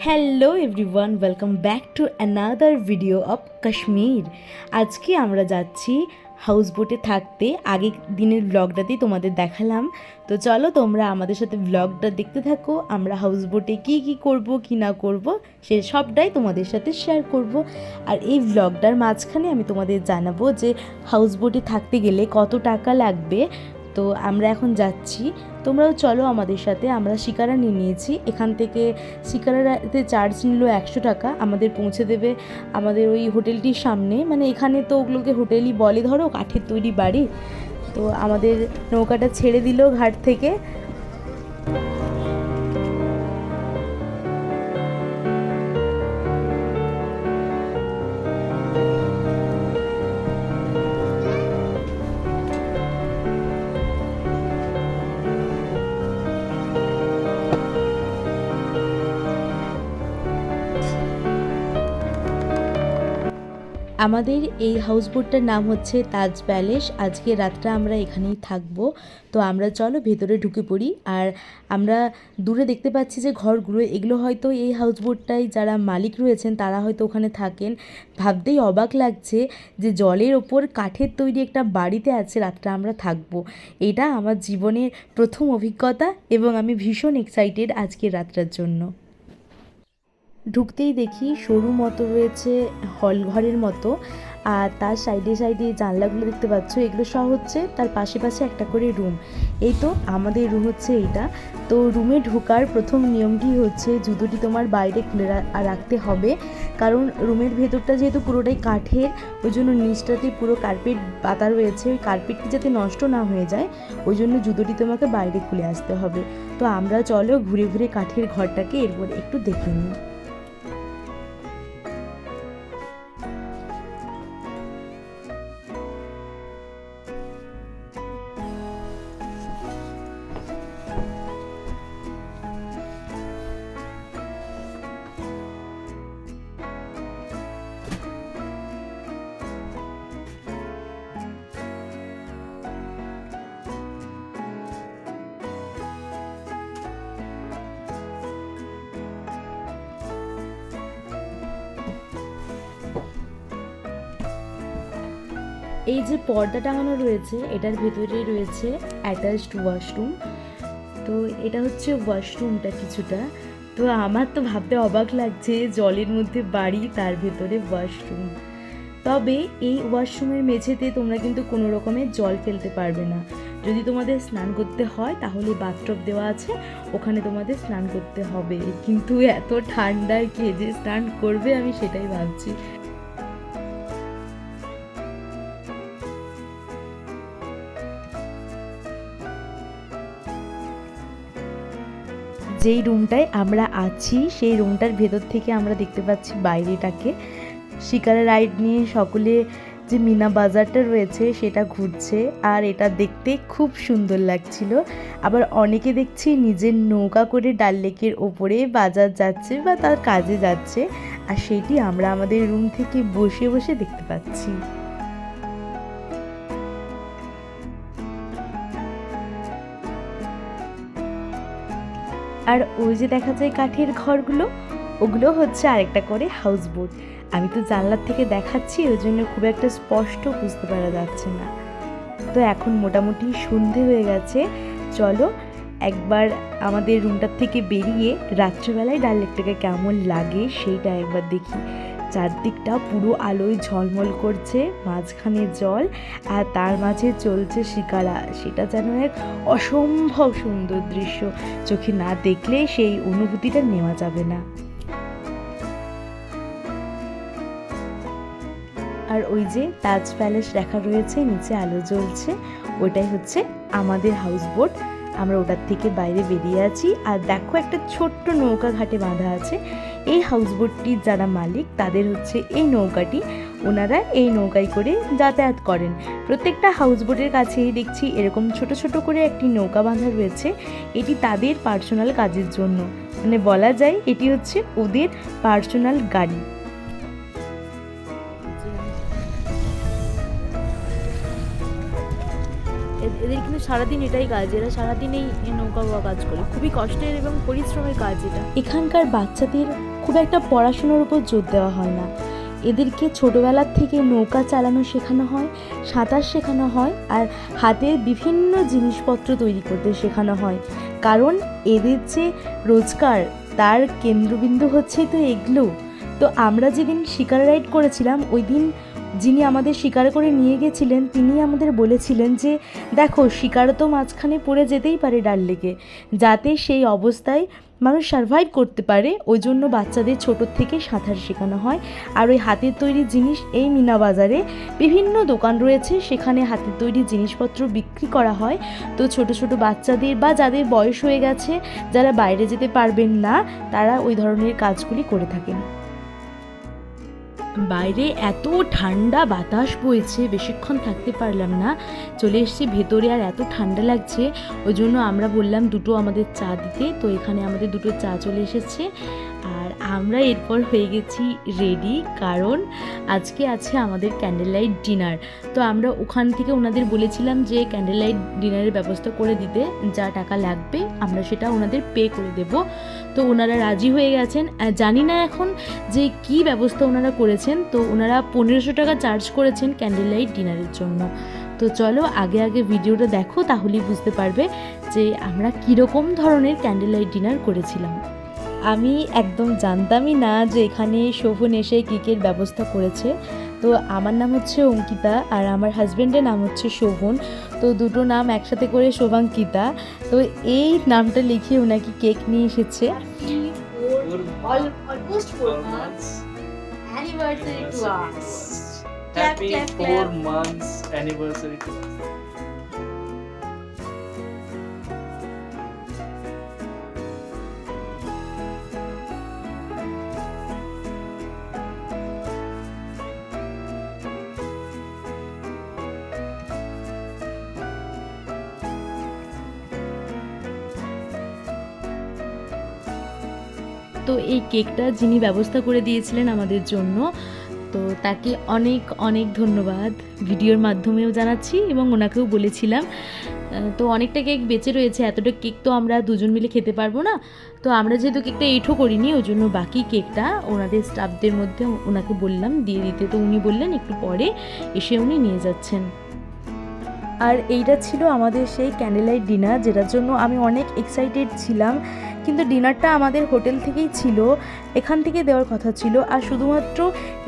Hello everyone, welcome back to another video of Kashmir. আজকে আমরা যাচ্ছি হাউস বোটে থাকতে। আগের দিনের ব্লগটাতেই তোমাদের দেখালাম, তো চলো তোমরা আমাদের সাথে ব্লগটা দেখতে থাকো। আমরা হাউস বোটে কী কী করব কি না করব সে সবটাই তোমাদের সাথে শেয়ার করব। আর এই ব্লগটার মাঝখানে আমি তোমাদের জানাবো যে হাউস বোটে থাকতে গেলে কত টাকা লাগবে। তো আমরা এখন যাচ্ছি, তোমরাও চলো আমাদের সাথে। আমরা শিকারা নিয়ে নিয়েছি, এখান থেকে শিকারাতে চার্জ নিল 100 টাকা। আমাদের পৌঁছে দেবে আমাদের ওই হোটেলটির সামনে, মানে এখানে তো ওগুলোকে হোটেলই বলে, ধরো কাঠের তৈরি বাড়ি। তো আমাদের নৌকাটা ছেড়ে দিল ঘাট থেকে। আমাদের এই হাউস বোটটার নাম হচ্ছে তাজ প্যালেস। আজকে রাতটা আমরা এখানেই থাকবো। তো আমরা চলো ভেতরে ঢুকে পড়ি। আর আমরা দূরে দেখতে পাচ্ছি যে ঘরগুলো, এগুলো হয়তো এই হাউস বোটটাই যারা মালিক রয়েছেন তারা হয়তো ওখানে থাকেন। ভাবতেই অবাক লাগছে যে জলের ওপর কাঠের তৈরি একটা বাড়িতে আছে রাতটা আমরা থাকবো। এটা আমার জীবনের প্রথম অভিজ্ঞতা এবং আমি ভীষণ এক্সাইটেড আজকের রাতটার জন্য। ঢুকতেই দেখি সরু মতো রয়েছে হল ঘরের মতো, আর তার সাইডে সাইডে জানলাগুলো দেখতে পাচ্ছ, এগুলো সহ হচ্ছে তার পাশে পাশে একটা করে রুম। এই তো আমাদের রুম হচ্ছে এইটা। তো রুমে ঢোকার প্রথম নিয়মটি হচ্ছে জুতোটি তোমার বাইরে খুলে রাখতে হবে, কারণ রুমের ভেতরটা যেহেতু পুরোটাই কাঠের, ওই জন্য নিচটাতে পুরো কার্পেট পাতা রয়েছে। ওই কার্পেটটি যাতে নষ্ট না হয়ে যায় ওই জন্য জুতোটি তোমাকে বাইরে খুলে আসতে হবে। তো আমরা চলো ঘুরে ঘুরে কাঠের ঘরটাকে এরপর একটু দেখে নিই। এই যে পর্দা টাঙানো রয়েছে এটার ভেতরে রয়েছে অ্যাটাচড ওয়াশরুম। তো এটা হচ্ছে ওয়াশরুমটা কিছুটা। তো আমার তো ভাবতে অবাক লাগছে, জলের মধ্যে বাড়ি, তার ভেতরে ওয়াশরুম। তবে এই ওয়াশরুমের মেঝেতে তোমরা কিন্তু কোনো রকমের জল ফেলতে পারবে না। যদি তোমাদের স্নান করতে হয় তাহলে বাথটব দেওয়া আছে, ওখানে তোমাদের স্নান করতে হবে। কিন্তু এত ঠান্ডায় কে যে স্নান করবে আমি সেটাই ভাবছি। যেই রুমটায় আমরা আছি সেই রুমটার ভেতর থেকে আমরা দেখতে পাচ্ছি বাইরেটাকে। শিকারা রাইড নিয়ে সকলে যে মিনা বাজারটা রয়েছে সেটা ঘুরছে, আর এটা দেখতে খুব সুন্দর লাগছিল। আবার অনেকে দেখছি নিজের নৌকা করে ডাল লেকের ওপরে বাজার যাচ্ছে বা তার কাজে যাচ্ছে, আর সেটি আমরা আমাদের রুম থেকে বসে বসে দেখতে পাচ্ছি। আর ওই যে দেখা যায় কাঠের ঘরগুলো, ওগুলো হচ্ছে আরেকটা করে হাউস বোট। আমি তো জানলার থেকে দেখাচ্ছি ওই জন্য খুব একটা স্পষ্ট বুঝতে পারা যাচ্ছে না। তো এখন মোটামুটি সন্ধে হয়ে গেছে, চলো একবার আমাদের রুমটার থেকে বেরিয়ে রাত্রেবেলায় ডাল লেকটাকে কেমন লাগে সেইটা একবার দেখি। চারদিকটা পুরো আলোয় ঝলমল করছে, মাঝখানে জল, আর তার মাঝে চলছে শিকারা। সেটা যেন এক অসম্ভব সুন্দর দৃশ্য, চোখে না দেখলে সেই অনুভূতিটা নেওয়া যাবে না। আর ওই যে তাজ প্যালেস লেখা রয়েছে, নিচে আলো জ্বলছে, ওটাই হচ্ছে আমাদের হাউস বোট। আমরা ওটার থেকে বাইরে বেরিয়ে আছি, আর দেখো একটা ছোট্ট নৌকা ঘাটে বাঁধা আছে। এই হাউস বোটটির যারা মালিক তাদের হচ্ছে এই নৌকাটি, ওনারা এই নৌকায় করে যাতায়াত করেন। প্রত্যেকটা হাউস বোটের কাছেই দেখছি এরকম ছোট ছোট করে একটি নৌকা বাঁধা রয়েছে। এটি তাদের পার্সোনাল কাজের জন্য, মানে বলা যায় এটি হচ্ছে ওদের পার্সোনাল গাড়ি। এদের কিন্তু সারাদিন এটাই কাজ, এরা সারাদিন এই নৌকা কাজ করে, খুবই কষ্টের এবং পরিশ্রমের কাজ এটা। এখানকার বাচ্চাদের খুব একটা পড়াশোনার উপর জোর দেওয়া হয় না। এদেরকে ছোটোবেলার থেকে নৌকা চালানো শেখানো হয়, সাঁতার শেখানো হয়, আর হাতের বিভিন্ন জিনিসপত্র তৈরি করতে শেখানো হয়। কারণ এদের যে রোজগার তার কেন্দ্রবিন্দু হচ্ছে তো এগুলো। তো আমরা যেদিন শিকার রাইড করেছিলাম ওই দিন যিনি আমাদের শিকার করে নিয়ে গেছিলেন তিনি আমাদের বলেছিলেন যে দেখো শিকার তো মাঝখানে পড়ে যেতেই পারে ডাল লেগে, যাতে সেই অবস্থায় মানুষ সার্ভাইভ করতে পারে ওই জন্য বাচ্চাদের ছোটোর থেকে সাঁতার শেখানো হয়। আর ওই হাতের তৈরি জিনিস এই মিনা বাজারে বিভিন্ন দোকান রয়েছে, সেখানে হাতের তৈরি জিনিসপত্র বিক্রি করা হয়। তো ছোট ছোট বাচ্চাদের বা যাদের বয়স হয়ে গেছে, যারা বাইরে যেতে পারবেন না, তারা ওই ধরনের কাজগুলি করে থাকেন। বাইরে এত ঠান্ডা বাতাস বইছে, বেশিক্ষণ থাকতে পারলাম না, চলে এসেছি ভেতরে। আর এত ঠান্ডা লাগছে ওই জন্য আমরা বললাম দুটো আমাদের চা দিতে। তো এখানে আমাদের দুটো চা চলে এসেছে। আর আমরা এরপর হয়ে গেছি রেডি, কারণ আজকে আছে আমাদের ক্যান্ডেল লাইট ডিনার। তো আমরা ওখান থেকে ওনাদের বলেছিলাম যে ক্যান্ডেল লাইট ডিনারের ব্যবস্থা করে দিতে, যা টাকা লাগবে আমরা সেটা ওনাদের পে করে দেব। তো ওনারা রাজি হয়ে গেছেন। জানি না এখন যে কি ব্যবস্থা ওনারা করেছেন। তো ওনারা 1500 টাকা চার্জ করেছেন ক্যান্ডেল লাইট ডিনারের জন্য। তো চলো আগে ভিডিওটা দেখো, তাহলেই বুঝতে পারবে যে আমরা কীরকম ধরনের ক্যান্ডেল লাইট ডিনার করেছিলাম। আমি একদম জানতামই না যে এখানে শোভন এসে কেকের ব্যবস্থা করেছে। তো আমার নাম হচ্ছে অঙ্কিতা আর আমার হাজব্যান্ডের নাম হচ্ছে শোভন। তো দুটো নাম একসাথে করে শোভাঙ্কিতা। তো এই নামটা লিখিয়ে ওনাকে কেক নিয়ে এসেছে। Almost 4 months anniversary to us. Happy Clap, clap, 4 clap. months anniversary to us. তো এই কেকটা যিনি ব্যবস্থা করে দিয়েছিলেন আমাদের জন্য, তো তাকে অনেক অনেক ধন্যবাদ ভিডিওর মাধ্যমেও জানাচ্ছি এবং ওনাকেও বলেছিলাম। তো অনেকটা কেক বেঁচে রয়েছে, এতটা কেক তো আমরা দুজন মিলে খেতে পারবো না। তো আমরা যেহেতু কেকটা এঁঠো করিনি ওই জন্য বাকি কেকটা ওনাদের স্টাফদের মধ্যে ওনাকে বললাম দিয়ে দিতে। তো উনি বললেন একটু পরে এসে উনি নিয়ে যাচ্ছেন। আর এইটা ছিল আমাদের সেই ক্যান্ডেল লাইট ডিনার, যেটার জন্য আমি অনেক এক্সাইটেড ছিলাম। কিন্তু ডিনারটা আমাদের হোটেল থেকেই ছিল, এখান থেকে দেওয়ার কথা ছিল। আর শুধুমাত্র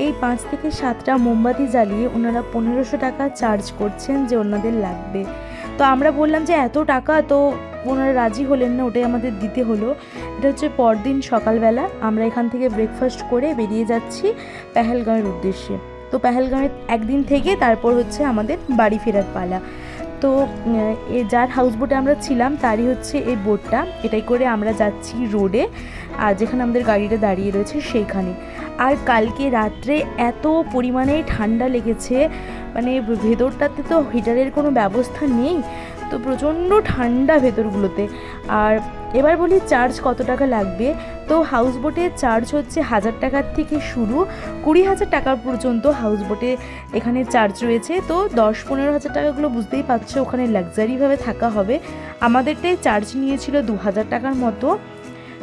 এই 5 থেকে 7টা মোমবাতি জ্বালিয়ে ওনারা 1500 টাকা চার্জ করছেন যে ওনাদের লাগবে। তো আমরা বললাম যে এত টাকা, তো ওনারা রাজি হলেন না, ওটাই আমাদের দিতে হলো। এটা হচ্ছে পরদিন সকালবেলা আমরা এখান থেকে ব্রেকফাস্ট করে বেরিয়ে যাচ্ছি পেহেলগাঁওয়ের উদ্দেশ্যে। তো পেহেলগাঁওয়ে একদিন থেকে তারপর হচ্ছে আমাদের বাড়ি ফেরার পালা। তো যার হাউসবোটে আমরা ছিলাম তারই হচ্ছে এই বোটটা, এটাই করে আমরা যাচ্ছি রোডে, আর যেখানে আমাদের গাড়িটা দাঁড়িয়ে রয়েছে সেইখানে। আর কালকে রাত্রে এত পরিমাণে ঠান্ডা লেগেছে, মানে ভেতরটাতে তো হিটারের কোনো ব্যবস্থা নেই, তো প্রচণ্ড ঠান্ডা ভেতরগুলোতে। আর এবার বলি চার্জ কত টাকা লাগবে। তো হাউসবোটের চার্জ হচ্ছে 1000 টাকার থেকে শুরু, 20,000 টাকা পর্যন্ত হাউসবোটে এখানে চার্জ রয়েছে। তো 10-15 হাজার টাকাগুলো বুঝতেই পারছো, ওখানে লাক্সারিভাবে থাকা হবে। আমাদেরটাই চার্জ নিয়েছিল 2000 টাকার মতো।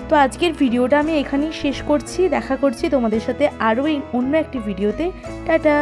তো আজকের ভিডিওটা আমি এখানেই শেষ করছি, দেখা করছি তোমাদের সাথে আরও অন্য একটি ভিডিওতে। টাটা।